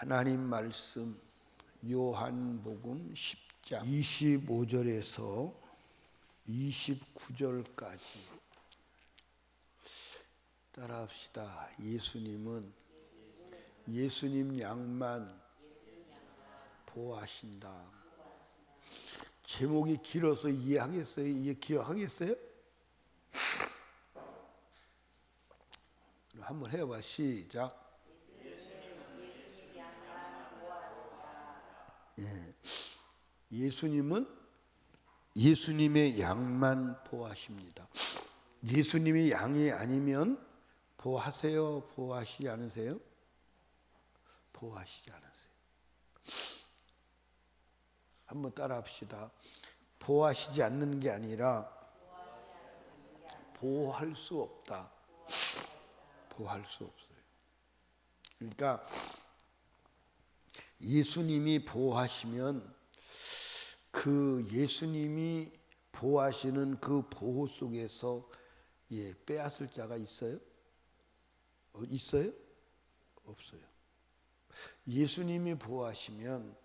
하나님 말씀 요한복음 10장 25절에서 29절까지 따라합시다. 예수님 양만 보호하신다. 제목이 길어서 이해하겠어요? 이해 기억하겠어요? 한번 해봐. 시작. 예수님은 예수님의 양만 보호하십니다. 예수님이 양이 아니면 보호하세요? 보호하시지 않으세요? 보호하시지 않으세요. 한번 따라합시다. 보호하시지 않는 게 아니라 보호할 수 없다. 보호할 수 없어요. 그러니까 예수님이 보호하시면 그 예수님이 보호하시는 그 보호 속에서 빼앗을 자가 있어요? 있어요? 없어요. 예수님이 보호하시면,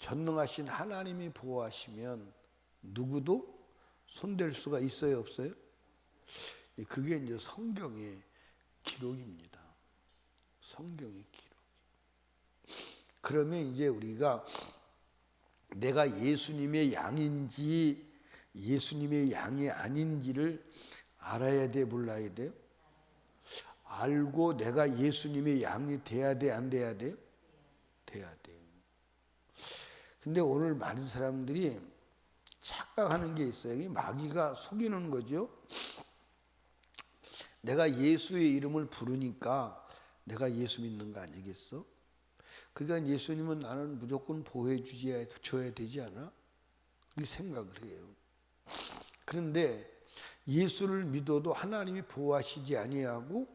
전능하신 하나님이 보호하시면 누구도 손댈 수가 있어요? 없어요? 그게 이제 성경의 기록입니다. 성경의 기록. 그러면 이제 우리가 내가 예수님의 양인지 예수님의 양이 아닌지를 알아야 돼, 몰라야 돼요? 알고 내가 예수님의 양이 돼야 돼, 안 돼야 돼요? 돼야 돼요. 근데 오늘 많은 사람들이 착각하는 게 있어요. 마귀가 속이는 거죠. 내가 예수의 이름을 부르니까 내가 예수 믿는 거 아니겠어? 그러니까 예수님은 나는 무조건 보호해 줘야 되지 않아? 그렇게 생각을 해요. 그런데 예수를 믿어도 하나님이 보호하시지 아니하고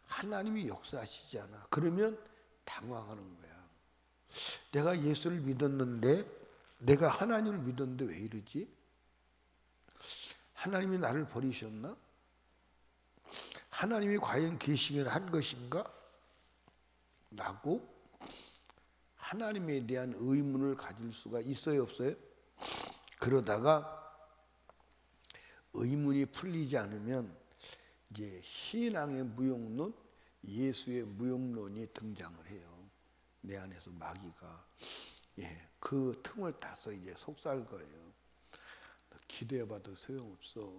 하나님이 역사하시지 않아. 그러면 당황하는 거야. 내가 예수를 믿었는데, 내가 하나님을 믿었는데 왜 이러지? 하나님이 나를 버리셨나? 하나님이 과연 계시를 한 것인가? 라고 하나님에 대한 의문을 가질 수가 있어요, 없어요? 그러다가 의문이 풀리지 않으면 이제 신앙의 무용론, 예수의 무용론이 등장을 해요. 내 안에서 마귀가 그 틈을 타서 이제 속살거려요. 기도해봐도 소용없어.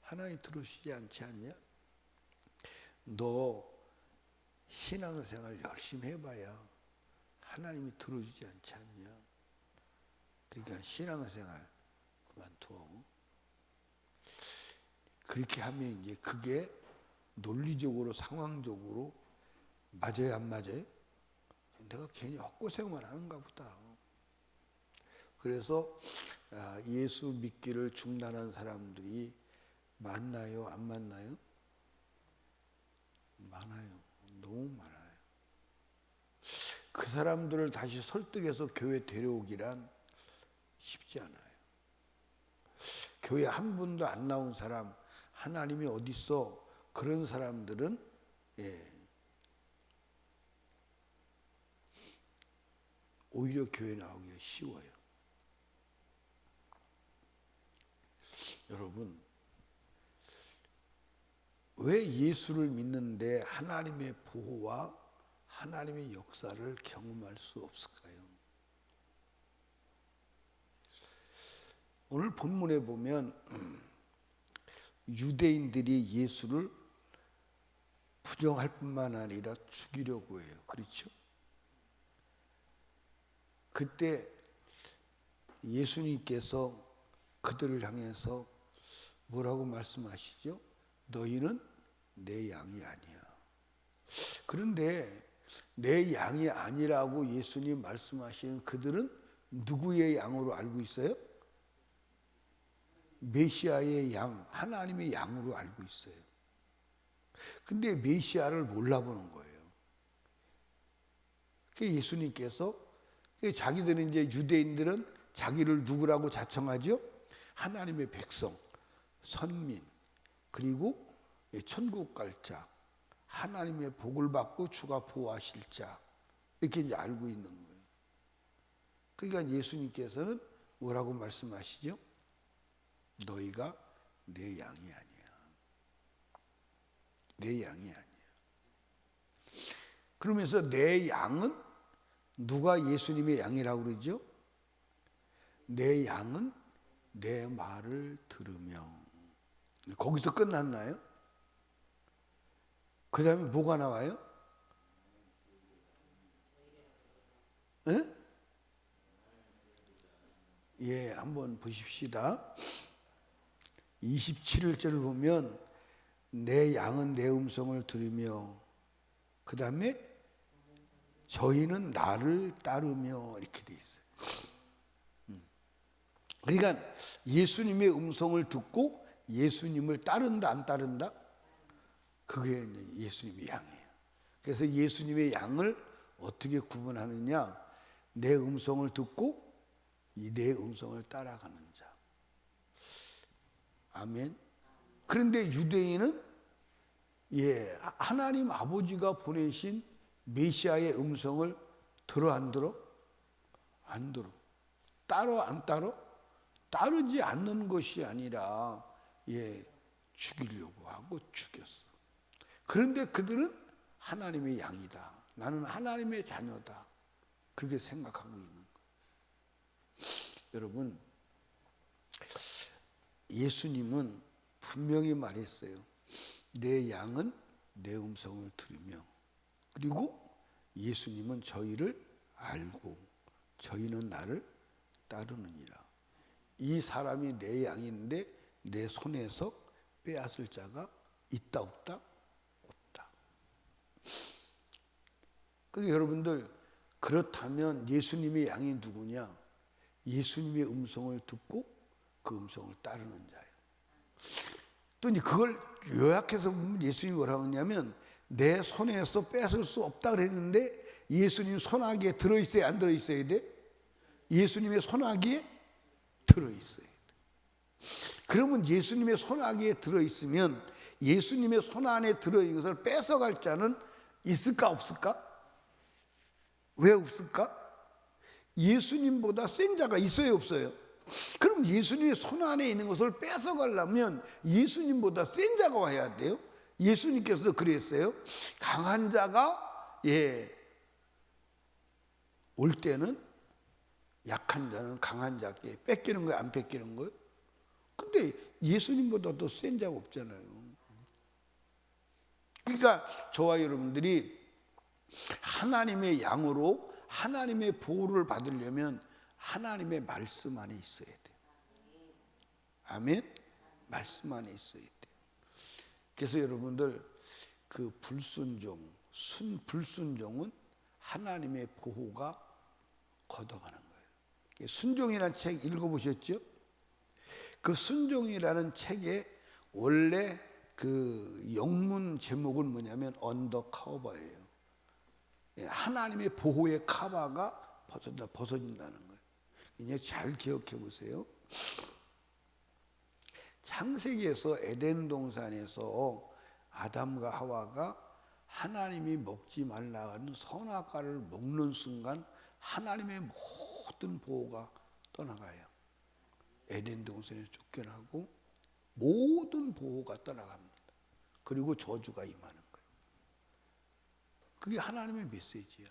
하나님 들으시지 않지 않냐? 너 신앙생활 열심히 해봐야 하나님이 들어주지 않지 않냐? 그러니까 신앙생활 그만둬. 그렇게 하면 이제 그게 논리적으로 상황적으로 맞아요, 안 맞아요? 내가 괜히 헛고생만 하는가 보다. 그래서 예수 믿기를 중단한 사람들이 많나요, 안 많나요? 많아요. 너무 많아요. 그 사람들을 다시 설득해서 교회 데려오기란 쉽지 않아요. 교회 한 분도 안 나온 사람, 하나님이 어디 있어? 그런 사람들은 오히려 교회 나오기가 쉬워요. 여러분, 왜 예수를 믿는데 하나님의 보호와 하나님의 역사를 경험할 수 없을까요? 오늘 본문에 보면 유대인들이 예수를 부정할 뿐만 아니라 죽이려고 해요. 그렇죠? 그때 예수님께서 그들을 향해서 뭐라고 말씀하시죠? 너희는 내 양이 아니야. 그런데 내 양이 아니라고 예수님 말씀하시는 그들은 누구의 양으로 알고 있어요? 메시아의 양, 하나님의 양으로 알고 있어요. 근데 메시아를 몰라보는 거예요. 예수님께서 자기들은 이제 유대인들은 자기를 누구라고 자청하죠? 하나님의 백성, 선민, 그리고 천국 갈 자, 하나님의 복을 받고 주가 보호하실 자, 이렇게 이제 알고 있는 거예요. 그러니까 예수님께서는 뭐라고 말씀하시죠? 너희가 내 양이 아니야. 내 양이 아니야. 그러면서 내 양은 누가 예수님의 양이라고 그러죠? 내 양은 내 말을 들으며. 거기서 끝났나요? 그 다음에 뭐가 나와요? 예? 예, 한번 보십시다. 27절을 보면 내 양은 내 음성을 들으며, 그 다음에 저희는 나를 따르며, 이렇게 돼 있어요. 그러니까 예수님의 음성을 듣고 예수님을 따른다 안 따른다? 그게 예수님의 양이에요. 그래서 예수님의 양을 어떻게 구분하느냐? 내 음성을 듣고 내 음성을 따라가는 자. 아멘. 그런데 유대인은 하나님 아버지가 보내신 메시아의 음성을 들어 안 들어? 안 들어. 따로 안 따로? 따르지 않는 것이 아니라 죽이려고 하고 죽였어. 그런데 그들은 하나님의 양이다. 나는 하나님의 자녀다. 그렇게 생각하고 있는 거예요. 여러분, 예수님은 분명히 말했어요. 내 양은 내 음성을 들으며, 그리고 예수님은 저희를 알고 저희는 나를 따르느니라. 이 사람이 내 양인데 내 손에서 빼앗을 자가 있다 없다? 없다. 그러니까 여러분들, 그렇다면 예수님의 양이 누구냐? 예수님의 음성을 듣고 그 음성을 따르는 자예요. 또 이제 그걸 요약해서 보면 예수님이 뭐라고 하냐면 내 손에서 뺏을 수 없다 그랬는데 예수님 손아귀에 들어있어야 안 들어있어야 돼? 예수님의 손아귀에 들어있어야 돼. 그러면 예수님의 손아귀에 들어있으면 예수님의 손 안에 들어있는 것을 뺏어갈 자는 있을까 없을까? 왜 없을까? 예수님보다 센 자가 있어요 없어요? 그럼 예수님의 손 안에 있는 것을 뺏어가려면 예수님보다 센 자가 와야 돼요. 예수님께서도 그랬어요. 강한 자가 올 때는 약한 자는 강한 자께 뺏기는 거예요, 안 뺏기는 거예요? 근데 예수님보다 더 센 자가 없잖아요. 그러니까 저와 여러분들이 하나님의 양으로 하나님의 보호를 받으려면 하나님의 말씀 안에 있어야 돼요. 아멘? 말씀 안에 있어야 돼요. 그래서 여러분들 그 불순종은 하나님의 보호가 걷어가는 거예요. 순종이라는 책 읽어보셨죠? 그 순종이라는 책에 원래 그 영문 제목은 뭐냐면 언더커버예요. 하나님의 보호의 커버가 벗어진다는 거예요. 이제 잘 기억해 보세요. 창세기에서 에덴 동산에서 아담과 하와가 하나님이 먹지 말라는 선악과를 먹는 순간 하나님의 모든 보호가 떠나가요. 에덴 동산에 쫓겨나고 모든 보호가 떠나갑니다. 그리고 저주가 임하는 거예요. 그게 하나님의 메시지야.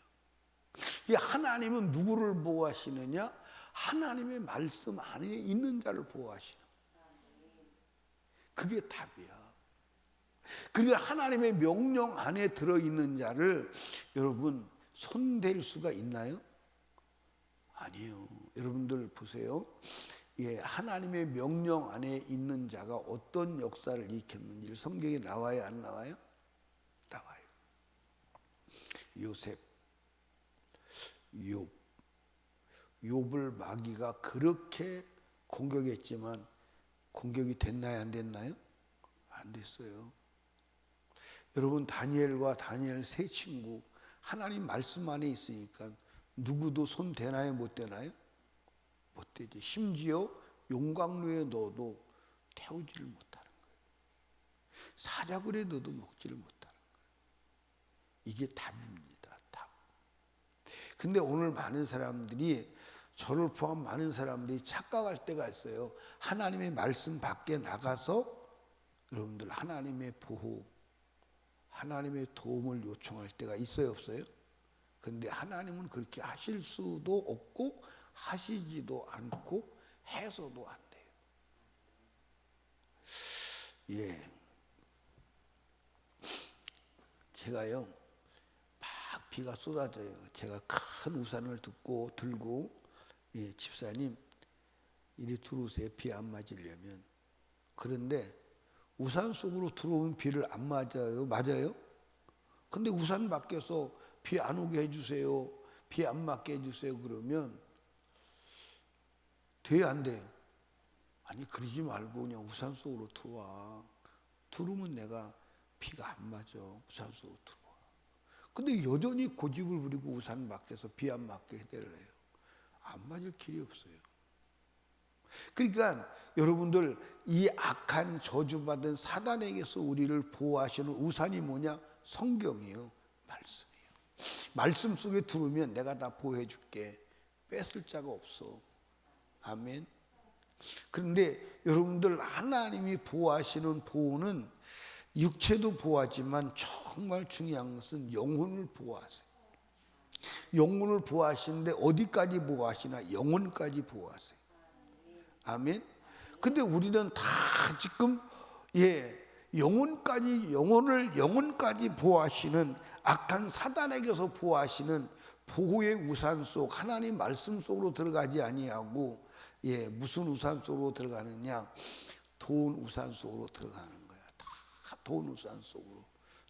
하나님은 누구를 보호하시느냐? 하나님의 말씀 안에 있는 자를 보호하시는 거예요. 그게 답이야. 그리고 하나님의 명령 안에 들어있는 자를 여러분 손댈 수가 있나요? 아니에요. 여러분들 보세요. 하나님의 명령 안에 있는 자가 어떤 역사를 일으켰는지 성경에 나와요, 안 나와요? 나와요. 요셉, 욥을 마귀가 그렇게 공격했지만 공격이 됐나요, 안 됐나요? 안 됐어요. 여러분, 다니엘과 다니엘 세 친구 하나님 말씀 안에 있으니까 누구도 손 대나요, 못 대나요? 못 되지. 심지어 용광로에 넣어도 태우지를 못하는 거예요. 사자굴에 넣어도 먹지를 못하는 거예요. 이게 답입니다. 답. 근데 오늘 많은 사람들이, 저를 포함 많은 사람들이 착각할 때가 있어요. 하나님의 말씀 밖에 나가서 여러분들 하나님의 보호, 하나님의 도움을 요청할 때가 있어요, 없어요? 그런데 하나님은 그렇게 하실 수도 없고 하시지도 않고 해서도 안 돼요. 예, 제가요 막 비가 쏟아져요. 제가 큰 우산을 들고 예, 집사님 이리 들어오세요. 비 안 맞으려면. 그런데 우산 속으로 들어오면 비를 안 맞아요. 맞아요? 근데 우산 밖에서 비 안 오게 해주세요. 비 안 맞게 해주세요. 그러면 돼요, 안 돼요? 아니 그러지 말고 그냥 우산 속으로 들어와. 들어오면 내가 비가 안 맞아. 우산 속으로 들어와. 근데 여전히 고집을 부리고 우산 밖에서 비 안 맞게 해달래요. 안 맞을 길이 없어요. 그러니까 여러분들 이 악한 저주받은 사단에게서 우리를 보호하시는 우산이 뭐냐? 성경이에요. 말씀이에요. 말씀 속에 들으면 내가 다 보호해 줄게. 뺏을 자가 없어. 아멘. 그런데 여러분들 하나님이 보호하시는 보호는 육체도 보호하지만 정말 중요한 것은 영혼을 보호하세요. 영혼을 보호하시는데 어디까지 보호하시나? 영혼까지 보호하세요. 아멘. 근데 우리는 다 지금 영혼까지 보호하시는 악한 사단에게서 보호하시는 보호의 우산 속 하나님 말씀 속으로 들어가지 아니하고 무슨 우산 속으로 들어가느냐? 돈 우산 속으로 들어가는 거야. 다 돈 우산 속으로.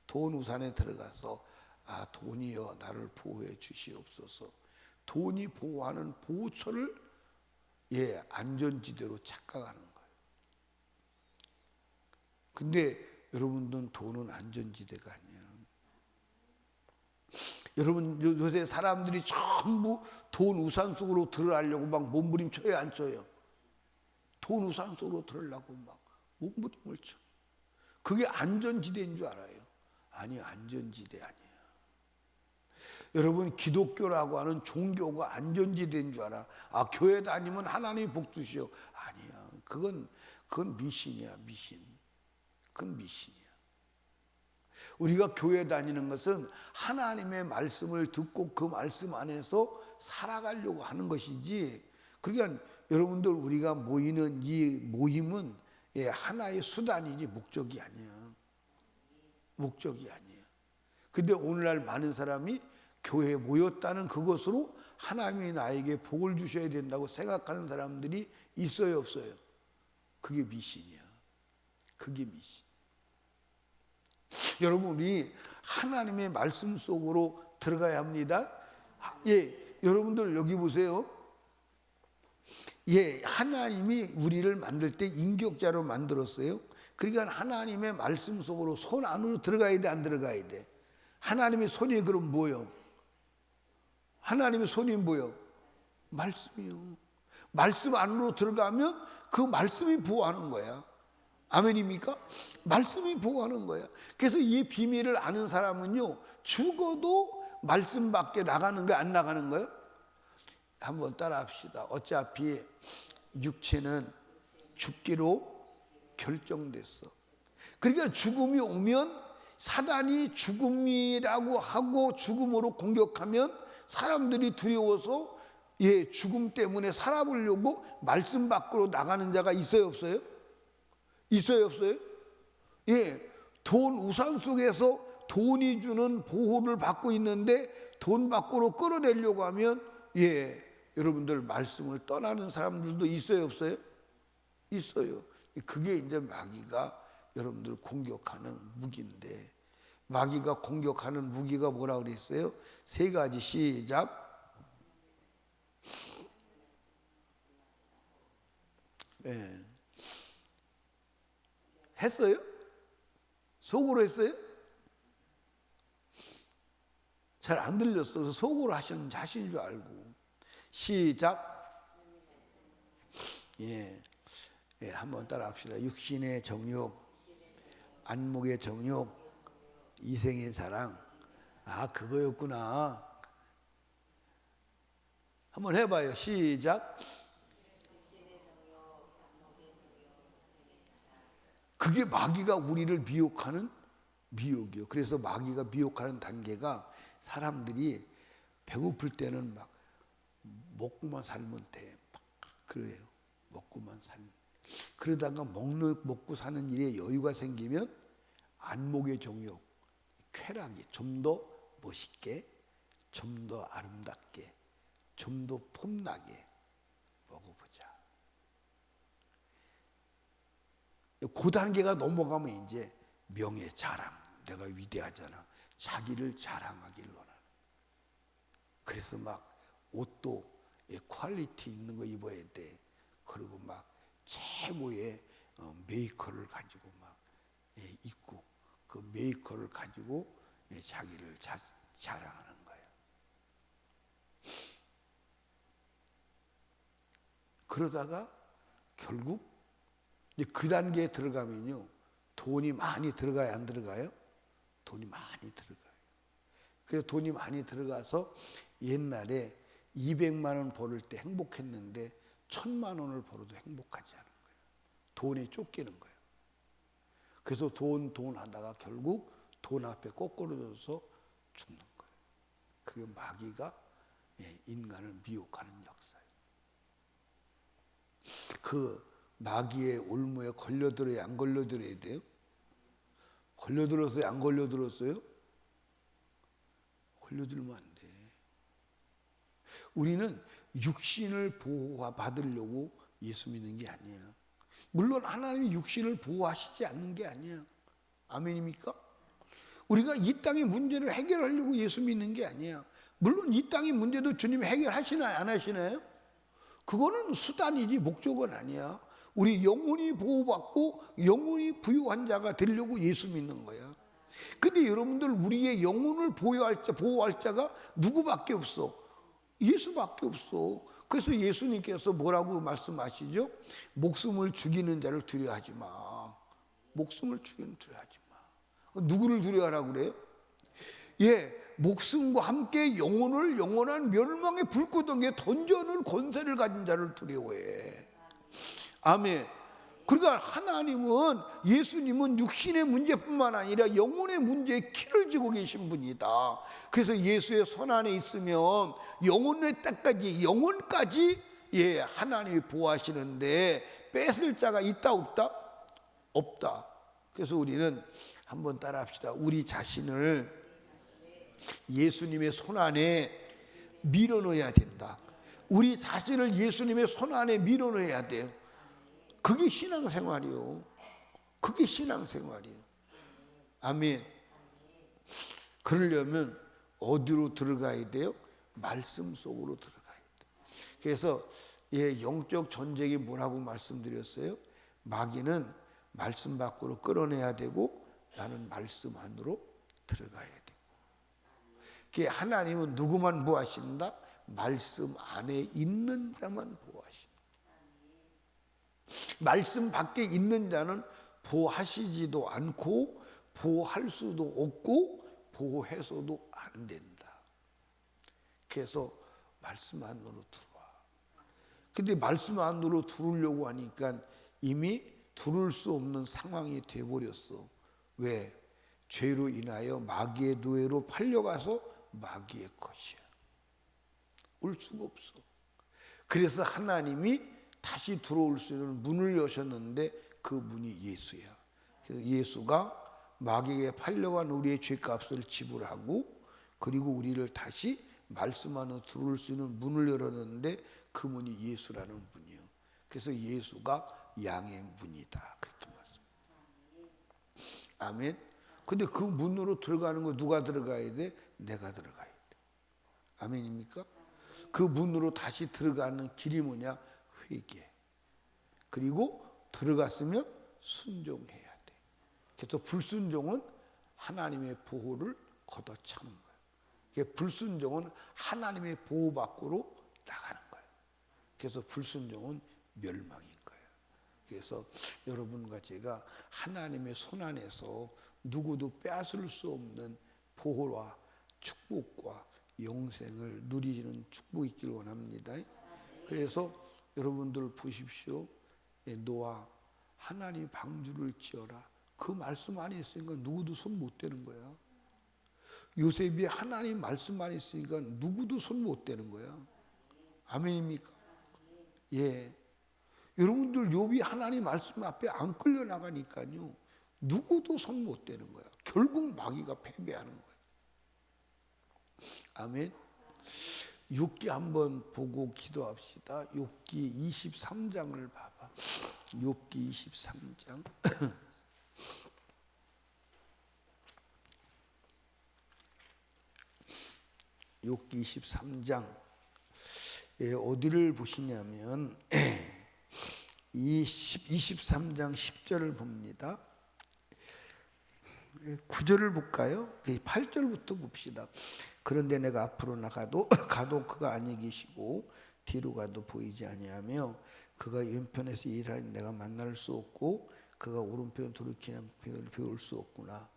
돈 우산에 들어가서 돈이여 나를 보호해 주시옵소서. 돈이 보호하는 보호처를 안전지대로 착각하는 거예요. 근데 여러분들은 돈은 안전지대가 아니에요. 여러분 요새 사람들이 전부 돈 우산 속으로 들어가려고 막 몸부림쳐요, 안 쳐요? 돈 우산 속으로 들어가려고 막 몸부림을 쳐. 그게 안전지대인 줄 알아요? 아니, 안전지대 아니에요. 여러분 기독교라고 하는 종교가 안전지대인 줄 알아? 교회 다니면 하나님이 복 주시오. 아니야. 그건 미신이야, 미신. 그건 미신이야. 우리가 교회 다니는 것은 하나님의 말씀을 듣고 그 말씀 안에서 살아가려고 하는 것이지. 그러니까 여러분들 우리가 모이는 이 모임은 하나의 수단이지 목적이 아니야. 목적이 아니야. 근데 오늘날 많은 사람이 교회에 모였다는 그것으로 하나님이 나에게 복을 주셔야 된다고 생각하는 사람들이 있어요, 없어요? 그게 미신이야. 그게 미신. 여러분 우리 하나님의 말씀 속으로 들어가야 합니다. 여러분들 여기 보세요. 하나님이 우리를 만들 때 인격자로 만들었어요. 그러니까 하나님의 말씀 속으로 손 안으로 들어가야 돼, 안 들어가야 돼? 하나님의 손이 그럼 뭐요? 하나님의 손이 뭐요? 말씀이요. 말씀 안으로 들어가면 그 말씀이 보호하는 거야. 아멘입니까? 말씀이 보호하는 거야. 그래서 이 비밀을 아는 사람은요, 죽어도 말씀 밖에 나가는 거야, 안 나가는 거야? 한번 따라 합시다. 어차피 육체는 죽기로 결정됐어. 그러니까 죽음이 오면 사단이 죽음이라고 하고 죽음으로 공격하면 사람들이 두려워서 죽음 때문에 살아보려고 말씀 밖으로 나가는 자가 있어요, 없어요? 있어요, 없어요? 돈 우산 속에서 돈이 주는 보호를 받고 있는데 돈 밖으로 끌어내려고 하면 여러분들 말씀을 떠나는 사람들도 있어요, 없어요? 있어요. 그게 이제 마귀가 여러분들 공격하는 무기인데, 마귀가 공격하는 무기가 뭐라 그랬어요? 세 가지. 시작. 했어요? 속으로 했어요? 잘 안 들렸어. 그래서 속으로 하신 줄 알고. 시작. 한번 따라 합시다. 육신의 정욕, 안목의 정욕, 이생의 사랑. 그거였구나. 한번 해봐요. 시작. 그게 마귀가 우리를 미혹하는 미혹이요. 그래서 마귀가 미혹하는 단계가 사람들이 배고플 때는 막 먹고만 살면 돼. 막 그래요. 먹고만 살면. 그러다가 먹고 사는 일에 여유가 생기면 안목의 정욕, 쾌락이 좀 더 멋있게, 좀 더 아름답게, 좀 더 폼나게 먹어보자. 그 단계가 넘어가면 이제 명예, 자랑, 내가 위대하잖아. 자기를 자랑하길 원하는. 그래서 막 옷도 퀄리티 있는 거 입어야 돼. 그리고 막 최고의 메이커를 가지고 막 입고 그 메이커를 가지고 자기를 자랑하는 거예요. 그러다가 결국 그 단계에 들어가면요, 돈이 많이 들어가요, 안 들어가요? 돈이 많이 들어가요. 그래서 돈이 많이 들어가서 옛날에 200만 원 벌을 때 행복했는데 1000만 원을 벌어도 행복하지 않은 거예요. 돈에 쫓기는 거예요. 그래서 돈 하다가 결국 돈 앞에 꼬꾸라져서 죽는 거예요. 그게 마귀가 인간을 미혹하는 역사예요. 그 마귀의 올무에 걸려들어야 안 걸려들어야 돼요? 걸려들었어요? 안 걸려들었어요? 걸려들면 안 돼. 우리는 육신을 보호받으려고 예수 믿는 게 아니야. 물론 하나님이 육신을 보호하시지 않는 게 아니야. 아멘입니까? 우리가 이 땅의 문제를 해결하려고 예수 믿는 게 아니야. 물론 이 땅의 문제도 주님 해결하시나요? 안 하시나요? 그거는 수단이지 목적은 아니야. 우리 영혼이 보호받고 영혼이 부유한 자가 되려고 예수 믿는 거야. 근데 여러분들 우리의 영혼을 보호할 자가 누구밖에 없어? 예수밖에 없어. 그래서 예수님께서 뭐라고 말씀하시죠? 목숨을 죽이는 자를 두려워하지 마. 목숨을 죽이는 두려워하지 마. 누구를 두려워하라고 그래요? 목숨과 함께 영원한 멸망의 불구덩이에 던져놓은 권세를 가진 자를 두려워해. 아멘. 그러니까 하나님은, 예수님은 육신의 문제뿐만 아니라 영혼의 문제에 키를 쥐고 계신 분이다. 그래서 예수의 손 안에 있으면 영혼의 땅까지, 영혼까지 하나님이 보호하시는데 뺏을 자가 있다 없다? 없다. 그래서 우리는 한번 따라합시다. 우리 자신을 예수님의 손 안에 밀어넣어야 된다. 우리 자신을 예수님의 손 안에 밀어넣어야 돼요. 그게 신앙생활이요. 그게 신앙생활이에요. 아멘. 그러려면 어디로 들어가야 돼요? 말씀 속으로 들어가야 돼요. 그래서 영적 전쟁이 뭐라고 말씀드렸어요? 마귀는 말씀 밖으로 끌어내야 되고 나는 말씀 안으로 들어가야 되고. 하나님은 누구만 보호하신다? 말씀 안에 있는 자만 보호하신다. 말씀 밖에 있는 자는 보호하시지도 않고 보호할 수도 없고 보호해서도 안 된다. 그래서 말씀 안으로 들어와. 근데 말씀 안으로 들어오려고 하니까 이미 들어올 수 없는 상황이 돼버렸어. 왜? 죄로 인하여 마귀의 노예로 팔려가서 마귀의 것이야. 올 수가 없어. 그래서 하나님이 다시 들어올 수 있는 문을 여셨는데 그 문이 예수야. 그래서 예수가 마귀에게 팔려간 우리의 죄값을 지불하고 그리고 우리를 다시 말씀 안으로 들어올 수 있는 문을 열었는데 그 문이 예수라는 문이요. 그래서 예수가 양의 문이다. 그렇게 말씀. 아멘. 근데 그 문으로 들어가는 거 누가 들어가야 돼? 내가 들어가야 돼. 아멘입니까? 그 문으로 다시 들어가는 길이 뭐냐? 회개. 그리고 들어갔으면 순종해야 돼. 그래서 불순종은 하나님의 보호를 걷어차는 거예요. 불순종은 하나님의 보호 밖으로 나가는 거예요. 그래서 불순종은 멸망인 거예요. 그래서 여러분과 제가 하나님의 손 안에서 누구도 빼앗을 수 없는 보호와 축복과 영생을 누리시는 축복이 있길 원합니다. 그래서 여러분들 보십시오. 노아 하나님 방주를 지어라. 그 말씀 안에 있으니까 누구도 손 못 대는 거야. 요셉이 하나님 말씀 안에 있으니까 누구도 손 못 대는 거야. 아멘입니까? 예. 여러분들 욥이 하나님 말씀 앞에 안 끌려 나가니까요. 누구도 손 못 대는 거야. 결국 마귀가 패배하는 거야. 아멘. 욥기 한번 보고 기도합시다. 욥기 23장을 봐봐. 욥기 23장. 욥기 23장. 예, 어디를 보시냐면 23장 10절을 봅니다. 9절을 볼까요? 8절부터 봅시다. 그런데 내가 앞으로 나가도 가도 그가 안에 계시고 뒤로 가도 보이지 아니하며 그가 왼편에서 일하니 내가 만날 수 없고 그가 오른편 돌이키냐 배울 수 없구나.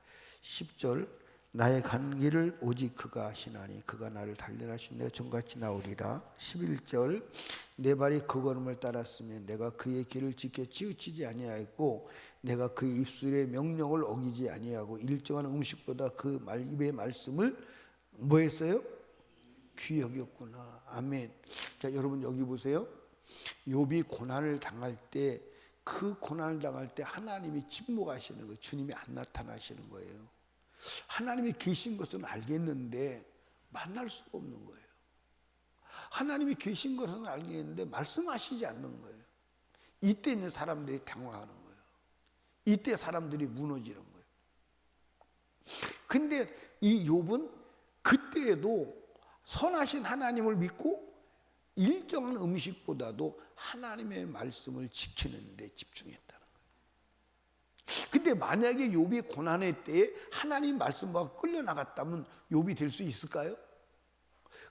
10절 나의 간 길을 오직 그가 아시나니 그가 나를 단련하신 내가 종같이 나오리라. 11절 내 발이 그 걸음을 따랐으면 내가 그의 길을 지켜 치우치지 아니하였고 내가 그의 입술의 명령을 어기지 아니하고 일정한 음식보다 그 입의 말씀을 뭐 했어요? 귀히 여겼구나. 아멘. 자, 여러분 여기 보세요. 욥이 고난을 당할 때 그 고난을 당할 때 하나님이 침묵하시는 거예요. 주님이 안 나타나시는 거예요. 하나님이 계신 것은 알겠는데 만날 수가 없는 거예요. 하나님이 계신 것은 알겠는데 말씀하시지 않는 거예요. 이때 있는 사람들이 당황하는 거예요. 이때 사람들이 무너지는 거예요. 근데 이 욥은 그때에도 선하신 하나님을 믿고 일정한 음식보다도 하나님의 말씀을 지키는 데 집중했다는 거예요. 근데 만약에 욥이 고난의 때에 하나님 말씀과 끌려 나갔다면 욥이 될 수 있을까요?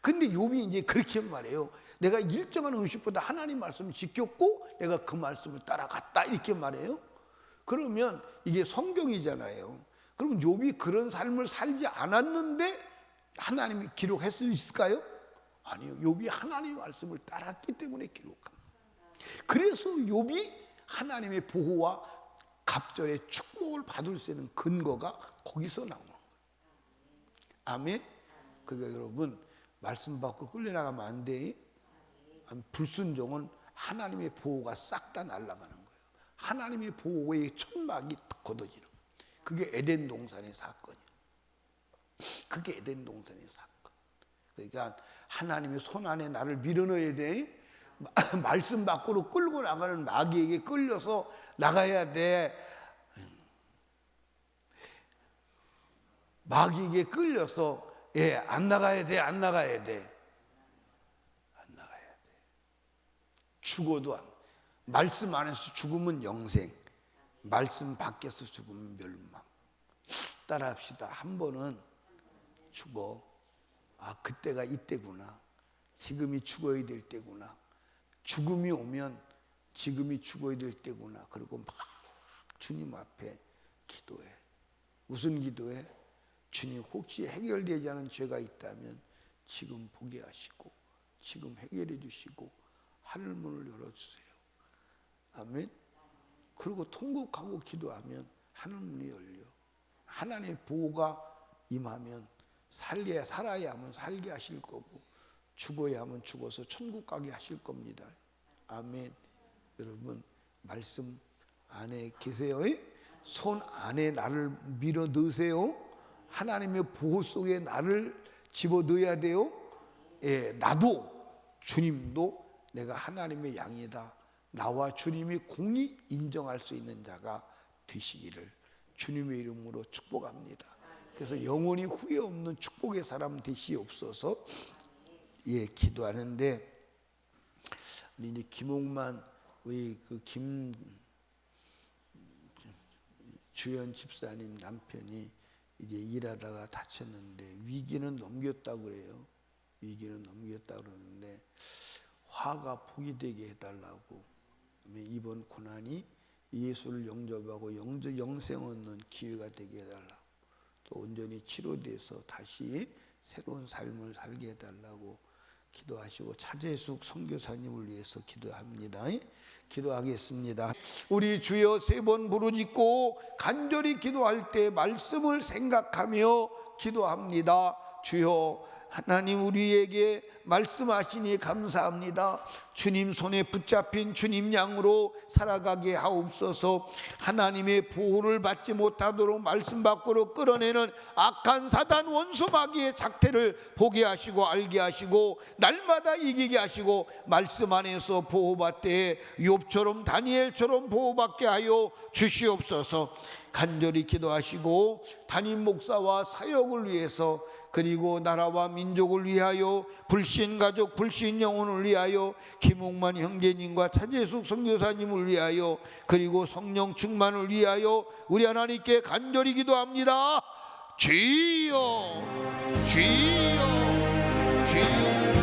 근데 욥이 이제 그렇게 말해요. 내가 일정한 음식보다 하나님 말씀을 지켰고 내가 그 말씀을 따라갔다 이렇게 말해요. 그러면 이게 성경이잖아요. 그럼 욥이 그런 삶을 살지 않았는데 하나님이 기록할 수 있을까요? 아니요. 욥이 하나님의 말씀을 따랐기 때문에 기록합니다. 그래서 욥이 하나님의 보호와 갑절의 축복을 받을 수 있는 근거가 거기서 나오는 거예요. 아멘. 그러니까 여러분 말씀 받고 끌려나가면 안 돼. 불순종은 하나님의 보호가 싹 다 날아가는 거예요. 하나님의 보호의 천막이 걷어지는 거예요. 그게 에덴 동산의 사건이에요. 그게 에덴 동산의 사건. 그러니까 하나님의 손 안에 나를 밀어넣어야 돼. 말씀 밖으로 끌고 나가는 마귀에게 끌려서 나가야 돼. 마귀에게 끌려서 안 나가야 돼. 안 나가야 돼. 안 나가야 돼. 죽어도 말씀 안에서 죽으면 영생. 말씀 밖에서 죽으면 멸망. 따라합시다. 한 번은 죽어. 아, 그때가 이때구나. 지금이 죽어야 될 때구나. 죽음이 오면 지금이 죽어야 될 때구나. 그리고 막 주님 앞에 기도해. 무슨 기도해? 주님 혹시 해결되지 않은 죄가 있다면 지금 보게 하시고 지금 해결해 주시고 하늘문을 열어주세요. 아멘. 그리고 통곡하고 기도하면 하늘문이 열려. 하나님의 보호가 임하면 살아야 하면 살게 하실 거고 죽어야 하면 죽어서 천국 가게 하실 겁니다. 아멘. 여러분 말씀 안에 계세요? 손 안에 나를 밀어 넣으세요. 하나님의 보호 속에 나를 집어 넣어야 돼요. 나도 주님도 내가 하나님의 양이다. 나와 주님이 공히 인정할 수 있는 자가 되시기를 주님의 이름으로 축복합니다. 그래서 영원히 후회 없는 축복의 사람 되시옵소서. 기도하는데 이제 김옥만 우리 그 김주연 집사님 남편이 이제 일하다가 다쳤는데 위기는 넘겼다고 그래요. 위기는 넘겼다고 그러는데 화가 포기되게 해달라고. 이번 고난이 예수를 영접하고 영생 얻는 기회가 되게 해달라고. 또 온전히 치료돼서 다시 새로운 삶을 살게 해달라고 기도하시고 차재숙 선교사님을 위해서 기도합니다. 기도하겠습니다. 우리 주여 세 번 부르짖고 간절히 기도할 때 말씀을 생각하며 기도합니다. 주여 하나님 우리에게 말씀하시니 감사합니다. 주님 손에 붙잡힌 주님 양으로 살아가게 하옵소서. 하나님의 보호를 받지 못하도록 말씀 밖으로 끌어내는 악한 사단 원수 마귀의 작태를 보게 하시고 알게 하시고 날마다 이기게 하시고 말씀 안에서 보호받되 욥처럼 다니엘처럼 보호받게 하여 주시옵소서. 간절히 기도하시고 담임 목사와 사역을 위해서 그리고 나라와 민족을 위하여 불신 가족 불신 영혼을 위하여 김홍만 형제님과 차재숙 선교사님을 위하여 그리고 성령 충만을 위하여 우리 하나님께 간절히 기도합니다. 주여 주여 주여.